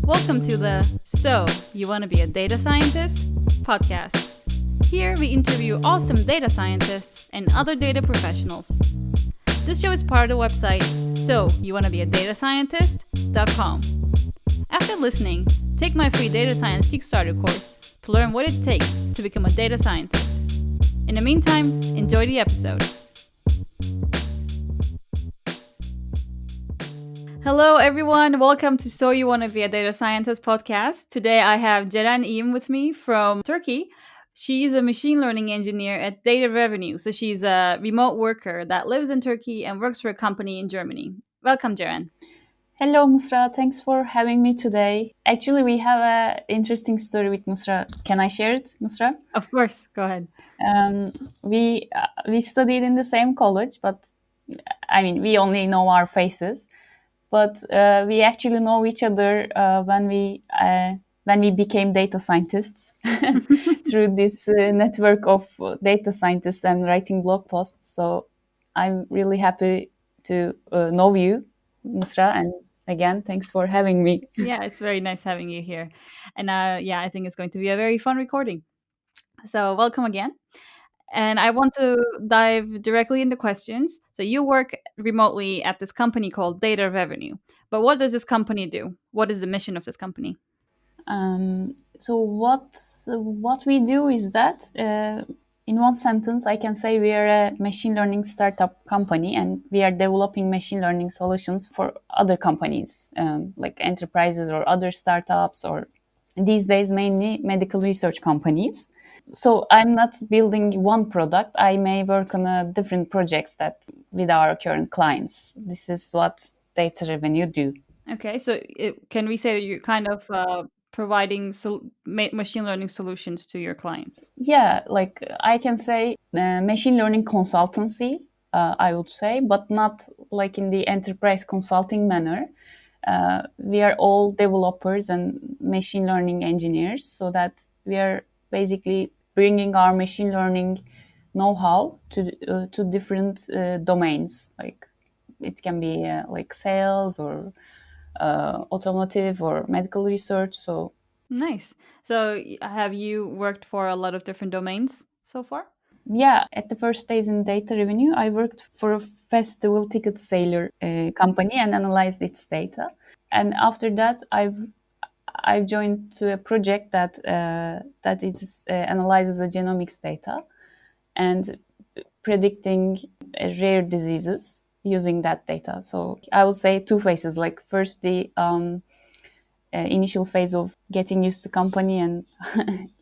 Welcome to the So You Want to Be a Data Scientist podcast. Here we interview awesome data scientists and other data professionals. This show is part of the website So You Want to Be a Data Scientist.com. After listening, take my free data science Kickstarter course to learn what it takes to become a data scientist. In the meantime, enjoy the episode. Hello, everyone. Welcome to So You Want to Be a Data Scientist podcast. Today, I have Ceren İyim with me from Turkey. She's a machine learning engineer at Deliverables. So she's a remote worker that lives in Turkey and works for a company in Germany. Welcome, Ceren. Hello, Musra. Thanks for having me today. Actually, we have an interesting story with Musra. Can I share it, Musra? Of course. Go ahead. We studied in the same college, but we only know our faces. But we actually know each other when we became data scientists through this network of data scientists and writing blog posts. So I'm really happy to know you, Musra, and again, thanks for having me. Yeah, it's very nice having you here. And I think it's going to be a very fun recording. So welcome again. And I want to dive directly into questions. So you work remotely at this company called Data Revenue. But what does this company do? What is the mission of this company? So what we do is that in one sentence I can say we are a machine learning startup company and we are developing machine learning solutions for other companies like enterprises or other startups or these days mainly medical research companies. So I'm not building one product. I may work on different projects that with our current clients. This is what data revenue do. Okay, so can we say that you're kind of providing machine learning solutions to your clients? Yeah, like I can say machine learning consultancy, I would say, but not like in the enterprise consulting manner. We are all developers and machine learning engineers, so that we are basically bringing our machine learning know-how to different domains. Like it can be like sales or automotive or medical research. So Nice. So have you worked for a lot of different domains so far? yeah, at the first days in data revenue, I worked for a festival ticket seller company and analyzed its data. And after that, I've joined to a project that it analyzes the genomics data and predicting rare diseases using that data. So I would say two phases. Like first, the initial phase of getting used to company and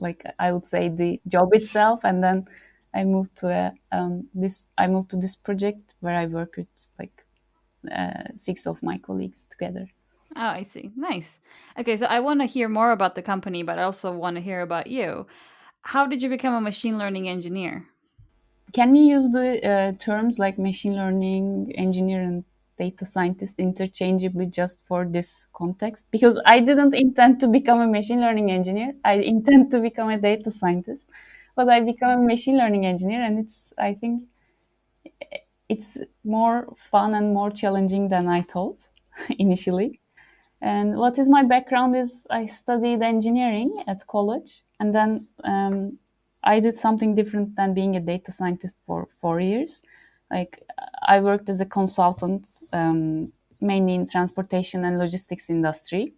like I would say the job itself, and then I moved to this project where I work with like six of my colleagues together. Oh, I see. Nice. Okay, so I want to hear more about the company, but I also want to hear about you. How did you become a machine learning engineer? Can we use the terms like machine learning engineer and data scientist interchangeably just for this context? Because I didn't intend to become a machine learning engineer. I intend to become a data scientist, but I become a machine learning engineer, and I think it's more fun and more challenging than I thought initially. And what is my background is I studied engineering at college, and then I did something different than being a data scientist for 4 years. Like I worked as a consultant, mainly in transportation and logistics industry,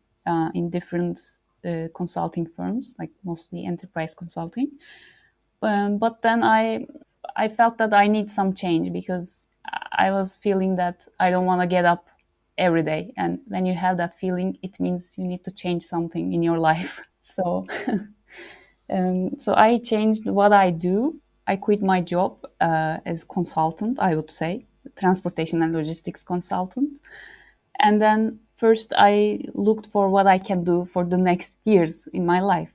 in different consulting firms, like mostly enterprise consulting. But then I felt that I need some change because I was feeling that I don't want to get up every day. And when you have that feeling, it means you need to change something in your life. So I changed what I do. I quit my job as consultant, I would say, transportation and logistics consultant. And then first I looked for what I can do for the next years in my life.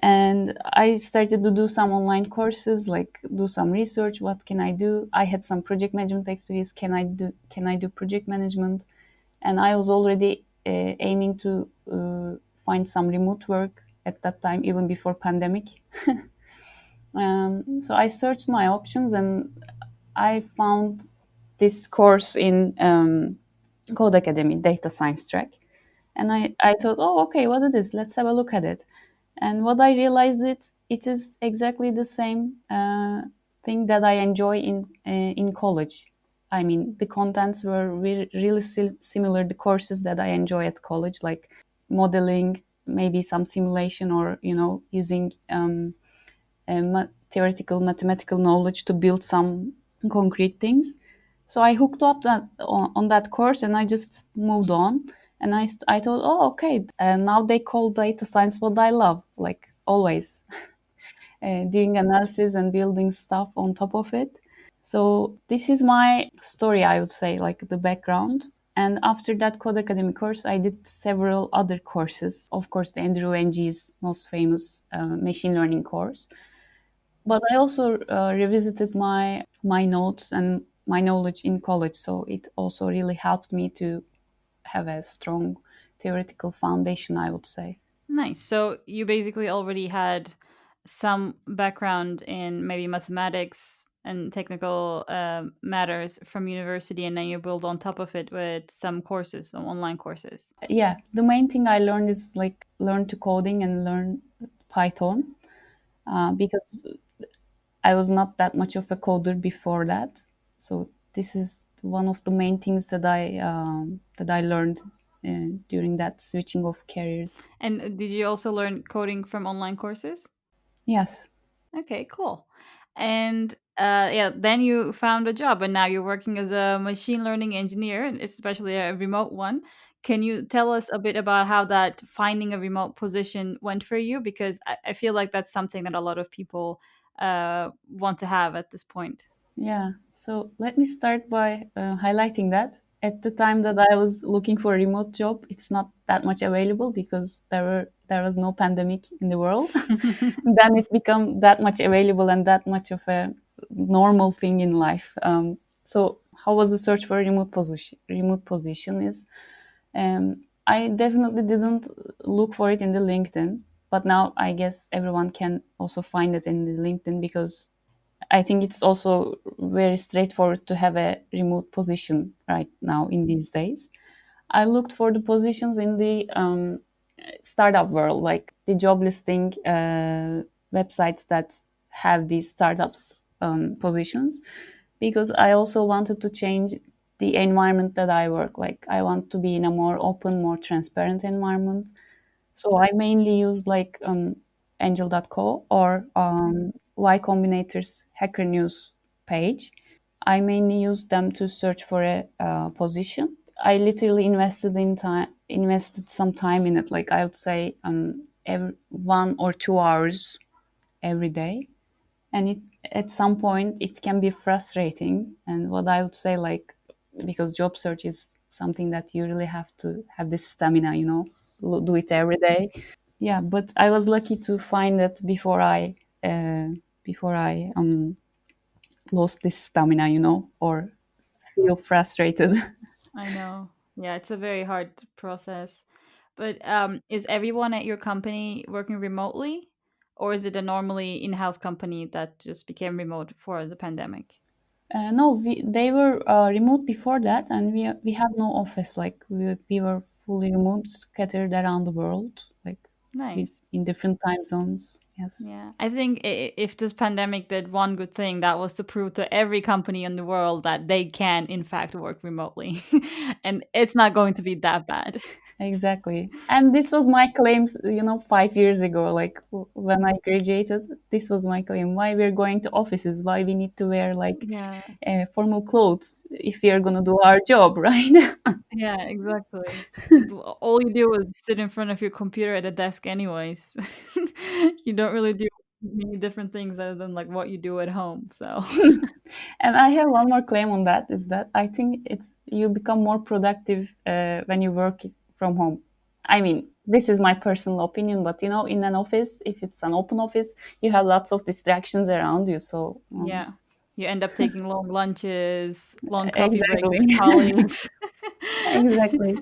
And I started to do some online courses, like do some research. What can I do? I had some project management experience. Can I do project management? And I was already aiming to find some remote work at that time, even before pandemic. So I searched my options and I found this course in Code Academy data science track. And I thought, oh, okay, what it is? Let's have a look at it. And what I realized, it is exactly the same thing that I enjoy in college. I mean, the contents were really similar. The courses that I enjoy at college, like modeling, maybe some simulation, or using theoretical mathematical knowledge to build some concrete things. So I hooked up on that course, and I just moved on. And I thought, oh, okay, now they call data science what I love, like always, doing analysis and building stuff on top of it. So this is my story, I would say, like the background. And after that Code Academy course, I did several other courses. Of course, the Andrew Ng's most famous machine learning course. But I also revisited my notes and my knowledge in college, so it also really helped me to have a strong theoretical foundation, I would say. Nice. So you basically already had some background in maybe mathematics and technical matters from university, and then you build on top of it with some courses, some online courses. Yeah, the main thing I learned is like learn to coding and learn Python, because I was not that much of a coder before that. So this is one of the main things that I learned during that switching of careers. And did you also learn coding from online courses? Yes. Okay, cool. And yeah, then you found a job, and now you're working as a machine learning engineer, and especially a remote one. Can you tell us a bit about how that finding a remote position went for you? Because I feel like that's something that a lot of people want to have at this point. Yeah, so let me start by highlighting that at the time that I was looking for a remote job, it's not that much available because there was no pandemic in the world. Then it became that much available and that much of a normal thing in life. So how was the search for a remote position? Remote position is I definitely didn't look for it in the LinkedIn, but now I guess everyone can also find it in the LinkedIn because I think it's also very straightforward to have a remote position right now in these days. I looked for the positions in the startup world, like the job listing websites that have these startups positions, because I also wanted to change the environment that I work. Like I want to be in a more open, more transparent environment. So I mainly used like Angel.co or Y Combinator's Hacker News page. I mainly used them to search for a position. I literally invested some time in it. Like I would say, every 1 or 2 hours every day, and it at some point it can be frustrating. And what I would say, like, because job search is something that you really have to have this stamina, do it every day. Yeah, but I was lucky to find it uh, before I lost this stamina, or feel frustrated. I know. Yeah, it's a very hard process. But is everyone at your company working remotely, or is it a normally in-house company that just became remote for the pandemic? No, they were remote before that, and we have no office. Like we were fully remote, scattered around the world, like with Nice. in different time zones. Yes, Yeah, I think if this pandemic did one good thing, that was to prove to every company in the world that they can, in fact, work remotely, and it's not going to be that bad. exactly. And this was my claims, 5 years ago. Like when I graduated, this was my claim. Why we're going to offices? Why we need to wear like Yeah, formal clothes if we are gonna do our job, right? yeah, exactly. All you do is sit in front of your computer at a desk, anyways. You don't really do many different things other than like what you do at home. So, And I have one more claim on that, is that I think it's you become more productive when you work from home. I mean, this is my personal opinion, but in an office, if it's an open office, you have lots of distractions around you. So yeah, you end up taking long lunches, long coffee breaks exactly, with colleagues. exactly.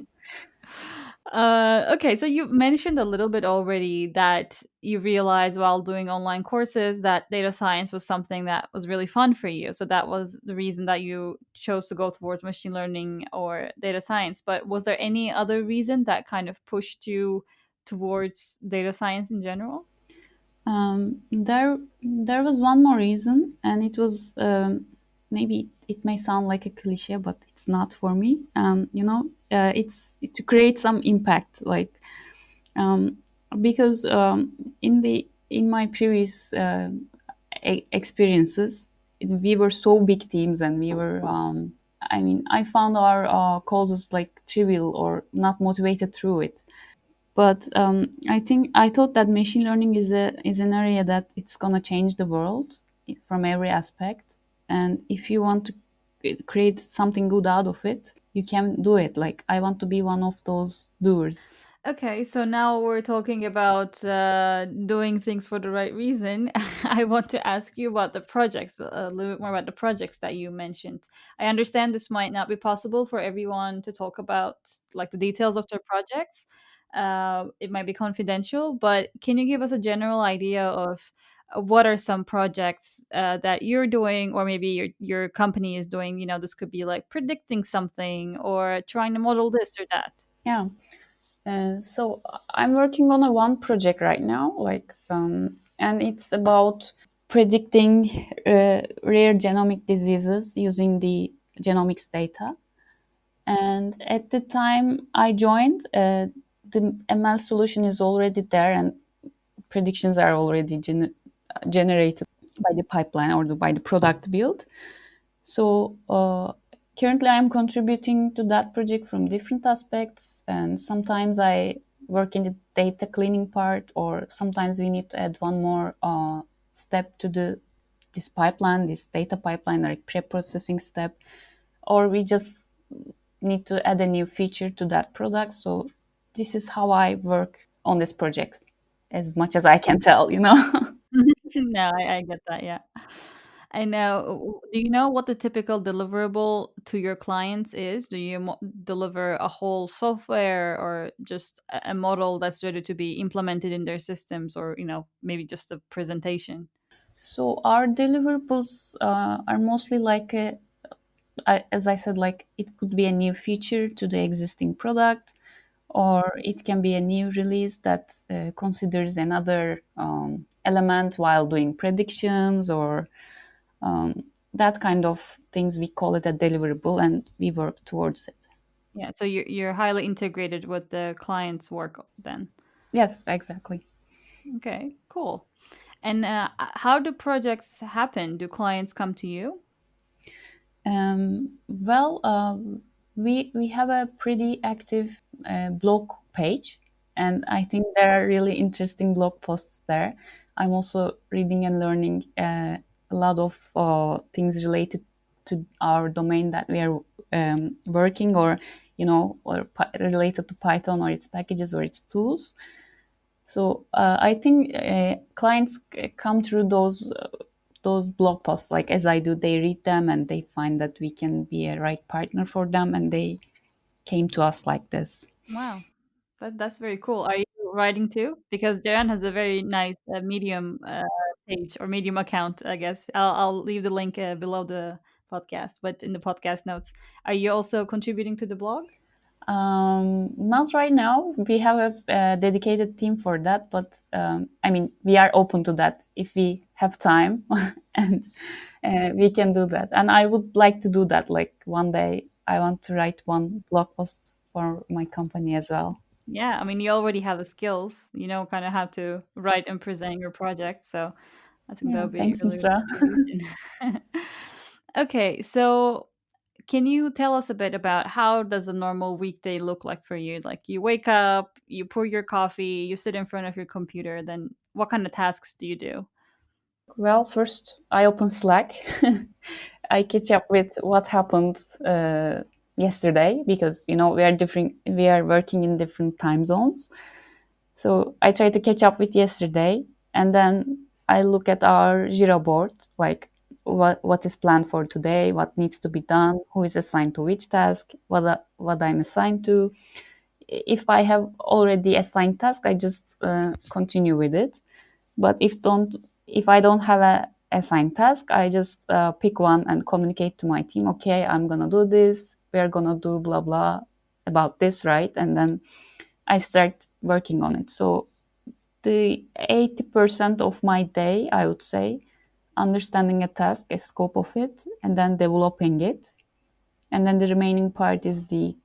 Okay, so you mentioned a little bit already that you realized while doing online courses that data science was something that was really fun for you. So that was the reason that you chose to go towards machine learning or data science. But was there any other reason that kind of pushed you towards data science in general? There was one more reason, and it was maybe it may sound like a cliche, but it's not for me. It's to create some impact, like um, because in my previous experiences, we were so big teams, and we were. I mean, I found our causes like trivial or not motivated through it. But I thought that machine learning is an area that it's gonna change the world from every aspect. And if you want to create something good out of it, you can do it. Like I want to be one of those doers. Okay, so now we're talking about doing things for the right reason. I want to ask you about the projects, a little bit more about the projects that you mentioned. I understand this might not be possible for everyone to talk about, like the details of their projects. It might be confidential, but can you give us a general idea of what are some projects that you're doing, or maybe your company is doing? You know, this could be like predicting something or trying to model this or that. Yeah. So I'm working on a one project right now, and it's about predicting rare genomic diseases using the genomics data. And at the time I joined, the ML solution is already there, and predictions are already generated by the pipeline or by the product build. So currently, I'm contributing to that project from different aspects, and sometimes I work in the data cleaning part, or sometimes we need to add one more step to the this pipeline, this data pipeline, like pre-processing step, or we just need to add a new feature to that product. So this is how I work on this project, as much as I can tell, you know. No, I get that. Yeah. I know. Do you know what the typical deliverable to your clients is? Do you deliver a whole software or just a model that's ready to be implemented in their systems, or maybe just a presentation? So our deliverables are mostly like as I said, like it could be a new feature to the existing product, or it can be a new release that considers another element while doing predictions, or that kind of things. We call it a deliverable, and we work towards it. Yeah. So you're highly integrated with the client's work then. Yes, exactly. Okay. Cool. And how do projects happen? Do clients come to you? Well, we have a pretty active blog page, and I think there are really interesting blog posts there. I'm also reading and learning a lot of things related to our domain that we are working, or related to Python or its packages or its tools. So I think clients come through those blog posts, like as I do. They read them and they find that we can be a right partner for them, and they came to us like this. Wow. That's very cool. Are you writing too? Because Jaren has a very nice Medium page or Medium account, I guess. I'll leave the link below the podcast, but in the podcast notes. Are you also contributing to the blog? Not right now. We have a dedicated team for that, but I mean, we are open to that if we have time, and we can do that. And I would like to do that. Like one day, I want to write one blog post for my company as well. Yeah, I mean, you already have the skills. You know kind of how to write and present your project, so I think that Yeah, would be thanks, really good Misra. contribution. Okay, so can you tell us a bit about how does a normal weekday look like for you? Like you wake up, you pour your coffee, you sit in front of your computer, then what kind of tasks do you do? Well, first I open Slack. I catch up with what happened yesterday, because we are different. We are working in different time zones. So I try to catch up with yesterday, and then I look at our Jira board, like what is planned for today, what needs to be done, who is assigned to which task, what I'm assigned to. if I have already assigned task, I just continue with it. But if I don't have a assigned task, I just pick one and communicate to my team. Okay, I'm gonna do this. We're gonna do blah blah about this, right? And then I start working on it. So the 80% of my day, I would say, understanding a task, a scope of it, and then developing it. And then the remaining part is the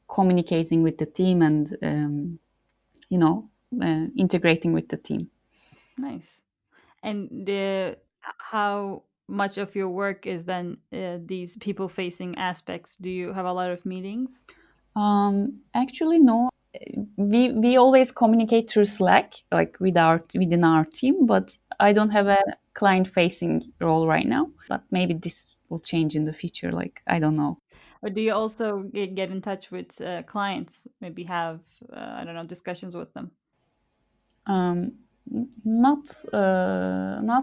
communicating with the team and, you know, integrating with the team. Nice. And the how much of your work is then these people facing aspects? Do you have a lot of meetings? Actually, no. We always communicate through Slack, like within our team, but I don't have a client facing role right now. But maybe this will change in the future. Like I don't know. Or do you also get in touch with clients? Maybe have I don't know, discussions with them. Um, not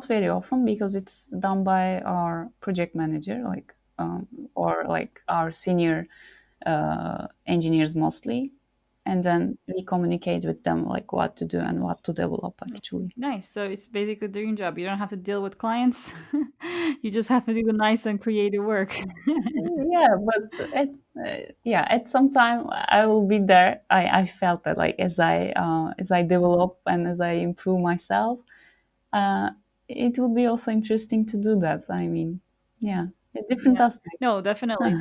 very often because it's done by our project manager, or like our senior engineers mostly, and then we communicate with them like what to do and what to develop actually. Nice. So it's basically a dream job. You don't have to deal with clients. You just have to do the nice and creative work. Yeah, but at some time I will be there. I felt that like as I develop and as I improve myself, uh, it would be also interesting to do that. I mean, yeah, a different Yeah. aspect. No, definitely.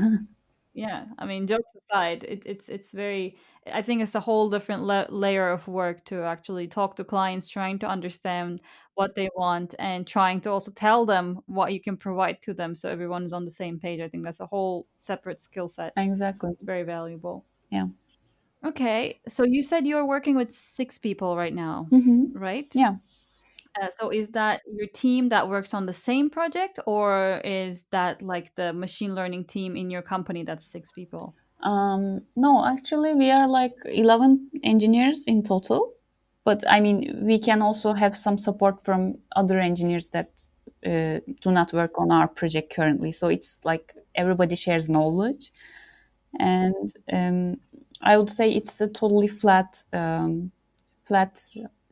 Yeah, I mean, jokes aside, it's very. I think it's a whole different layer of work to actually talk to clients, trying to understand what they want, and trying to also tell them what you can provide to them, so everyone is on the same page. I think that's a whole separate skill set. Exactly. It's very valuable. Yeah. Okay, so you said you're working with 6 people right now, right? Yeah. So is that your team that works on the same project, or is that like the machine learning team in your company that's 6 people? No, actually, we are like 11 engineers in total. But I mean, we can also have some support from other engineers that do not work on our project currently. So it's like everybody shares knowledge. And I would say it's a totally flat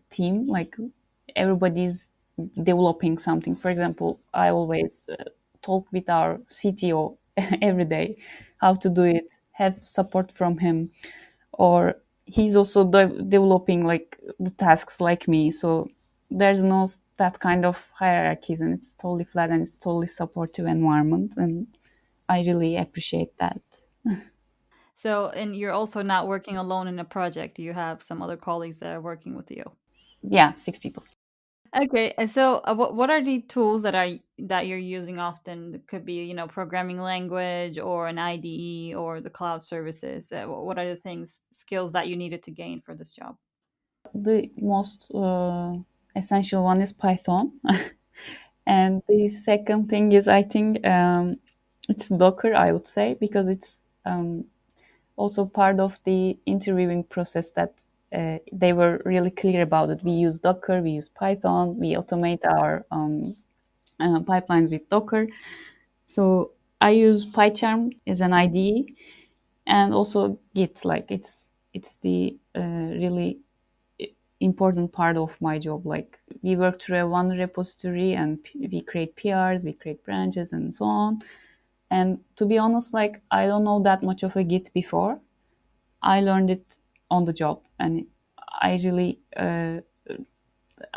team. Like everybody's developing something. For example, I always talk with our CTO every day how to do it, have support from him, or he's also developing like the tasks like me. So there's no that kind of hierarchies, and it's totally flat and it's totally supportive environment, and I really appreciate that. So, and you're also not working alone in a project. You have some other colleagues that are working with you. Yeah, 6 people. Okay, so what are the tools that you're using often? It could be, programming language or an IDE or the cloud services. What are the skills that you needed to gain for this job? The most essential one is Python. And the second thing is, I think, it's Docker, I would say, because it's also part of the interviewing process that they were really clear about it. We use Docker, we use Python, we automate our pipelines with Docker. So I use PyCharm as an IDE, and also Git. Like it's the really important part of my job. Like we work through a one repository, and we create PRs, we create branches, and so on. And to be honest, like I don't know that much of a Git before. I learned it on the job, and I really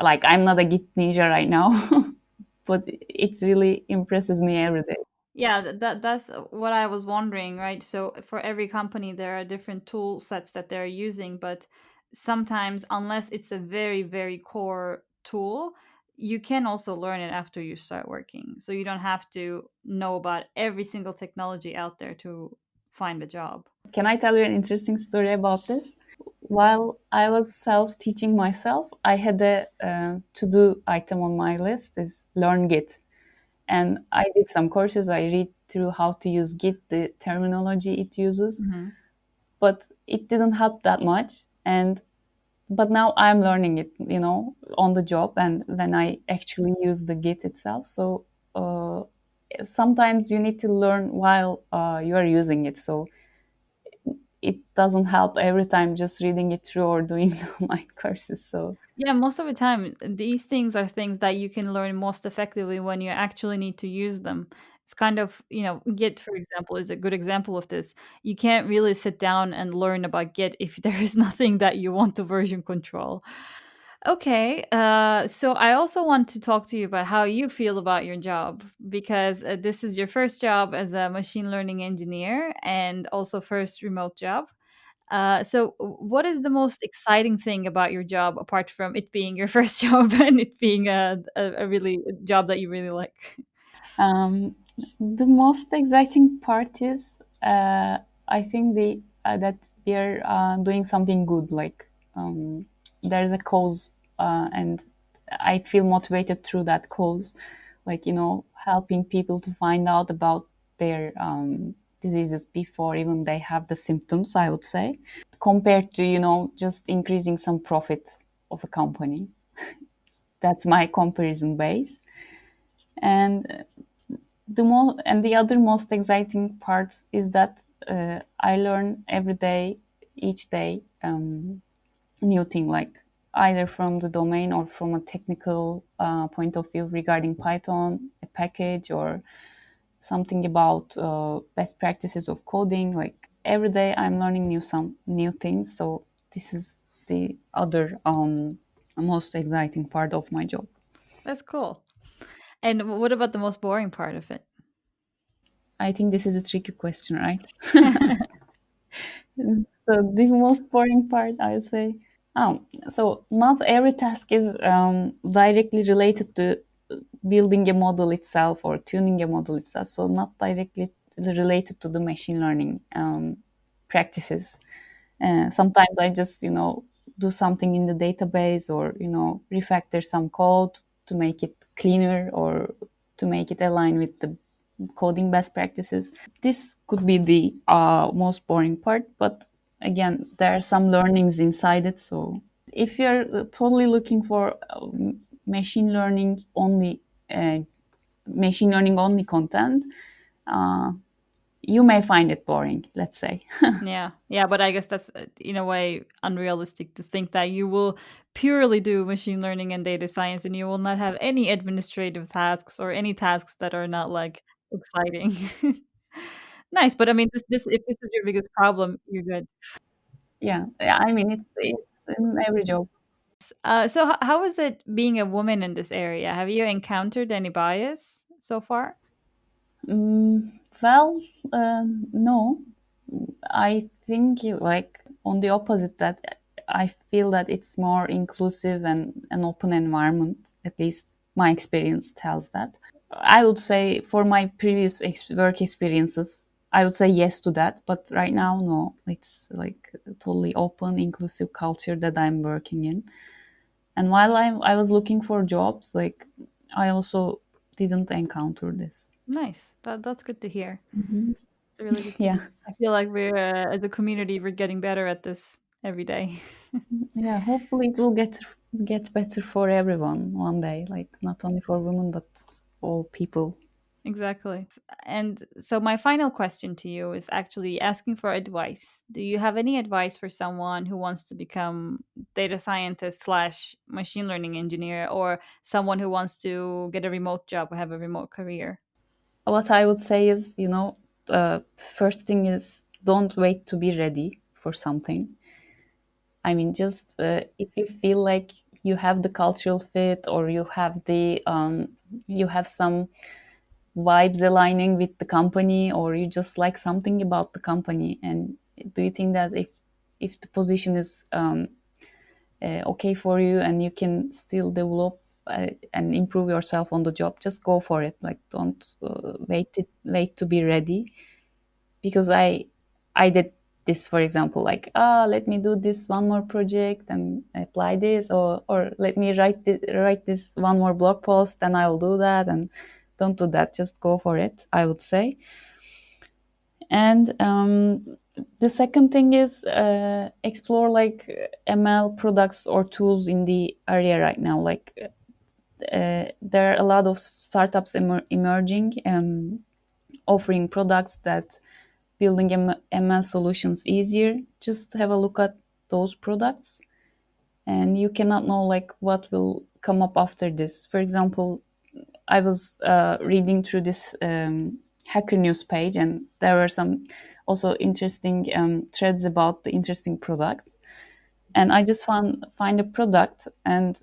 like. I'm not a Git ninja right now, but it really impresses me every day. Yeah, that's what I was wondering, right? So for every company, there are different tool sets that they're using, but sometimes, unless it's a very, very core tool, you can also learn it after you start working. So you don't have to know about every single technology out there to find a job. Can I tell you an interesting story about this? While I was self-teaching myself, I had a to-do item on my list is learn Git. And I did some courses. I read through how to use Git, the terminology it uses, Hmm. but it didn't help that much. And but now I'm learning it, on the job, and then I actually use the Git itself. So uh, sometimes you need to learn while you are using it. So it doesn't help every time just reading it through or doing the online courses. So Yeah, most of the time, these things are things that you can learn most effectively when you actually need to use them. It's kind of, Git, for example, is a good example of this. You can't really sit down and learn about Git if there is nothing that you want to version control. Okay, so I also want to talk to you about how you feel about your job because this is your first job as a machine learning engineer and also first remote job. What is the most exciting thing about your job apart from it being your first job and it being a really a job that you really like? um, the most exciting part is I think the that we are doing something good. Like there's a cause, and I feel motivated through that cause. Like helping people to find out about their diseases before even they have the symptoms. I would say compared to just increasing some profit of a company. That's my comparison base. And the other most exciting part is that I learn every day, each day, new thing, like either from the domain or from a technical point of view regarding Python, a package, or something about best practices of coding. Like every day, I'm learning some new things. So this is the other most exciting part of my job. That's cool. And what about the most boring part of it? I think this is a tricky question, right? So the most boring part, I would say. So not every task is directly related to building a model itself or tuning a model itself. So not directly related to the machine learning practices. Sometimes I just, do something in the database or, refactor some code to make it cleaner or to make it align with the coding best practices. This could be the most boring part, but again, there are some learnings inside it. So if you're totally looking for machine learning only, uh, machine learning only content, uh, you may find it boring. Let's say. Yeah, yeah, but I guess that's in a way unrealistic to think that you will purely do machine learning and data science and you will not have any administrative tasks or any tasks that are not like exciting. Nice, but I mean, this if this is your biggest problem, you're good. Yeah, I mean it's in every job. So how is it being a woman in this area? Have you encountered any bias so far? Mm, well, no. I think like on the opposite that I feel that it's more inclusive and an open environment. At least my experience tells that. I would say for my previous work experiences, I would say yes to that. But right now, no. It's like a totally open, inclusive culture that I'm working in. And while I was looking for jobs, like I also didn't encounter this. Nice. That's good to hear. Mhm. It's really good to Yeah. hear. I feel like we're as a community we're getting better at this every day. Yeah, hopefully it will get better for everyone one day, like not only for women but all people. Exactly. And so my final question to you is actually asking for advice. Do you have any advice for someone who wants to become data scientist slash machine learning engineer or someone who wants to get a remote job or have a remote career? What I would say is, first thing is don't wait to be ready for something. I mean, just if you feel like you have the cultural fit or you have some vibes aligning with the company or you just like something about the company, and do you think that if the position is okay for you and you can still develop and improve yourself on the job, just go for it. Like don't wait to be ready, because I did this, for example, like let me do this one more project and apply this, or let me write this one more blog post and I'll do that. And don't do that, just go for it, I would say. And the second thing is explore like ML products or tools in the area right now. Like there are a lot of startups emerging, offering products that building ML solutions easier, just have a look at those products, and you cannot know like what will come up after this. For example, I was reading through this Hacker News page, and there were some also interesting threads about the interesting products. And I just find a product, and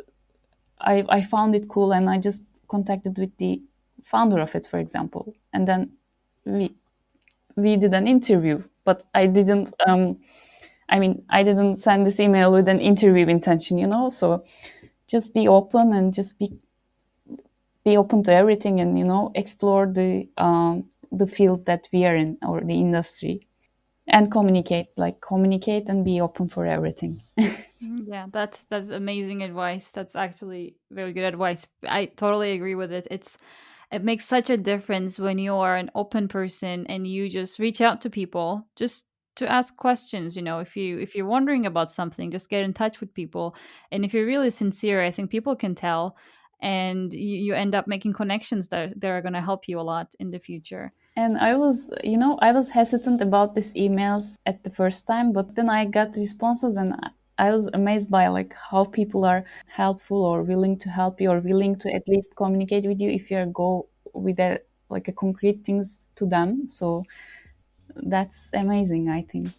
I found it cool, and I just contacted with the founder of it, for example, and then we we did an interview. But I didn't. I didn't send this email with an interview intention, you know. So just be open and just be open to everything, and explore the field that we are in, or the industry, and communicate and be open for everything. Yeah, that's amazing advice. That's actually very good advice. I totally agree with it. It makes such a difference when you are an open person and you just reach out to people just to ask questions. If you're wondering about something, just get in touch with people. And if you're really sincere, I think people can tell, and you end up making connections that are going to help you a lot in the future. And I was hesitant about these emails at the first time, but then I got responses, and I was amazed by like how people are helpful, or willing to help you, or willing to at least communicate with you if you go with a concrete things to them. So that's amazing, I think.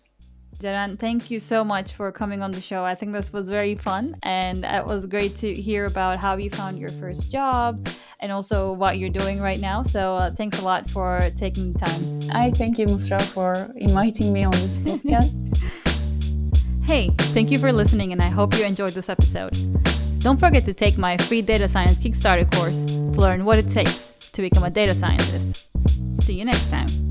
Ceren, thank you so much for coming on the show. I think this was very fun, and it was great to hear about how you found your first job and also what you're doing right now. So thanks a lot for taking the time. I thank you, Musra, for inviting me on this podcast. Hey, thank you for listening, and I hope you enjoyed this episode. Don't forget to take my free data science Kickstarter course to learn what it takes to become a data scientist. See you next time.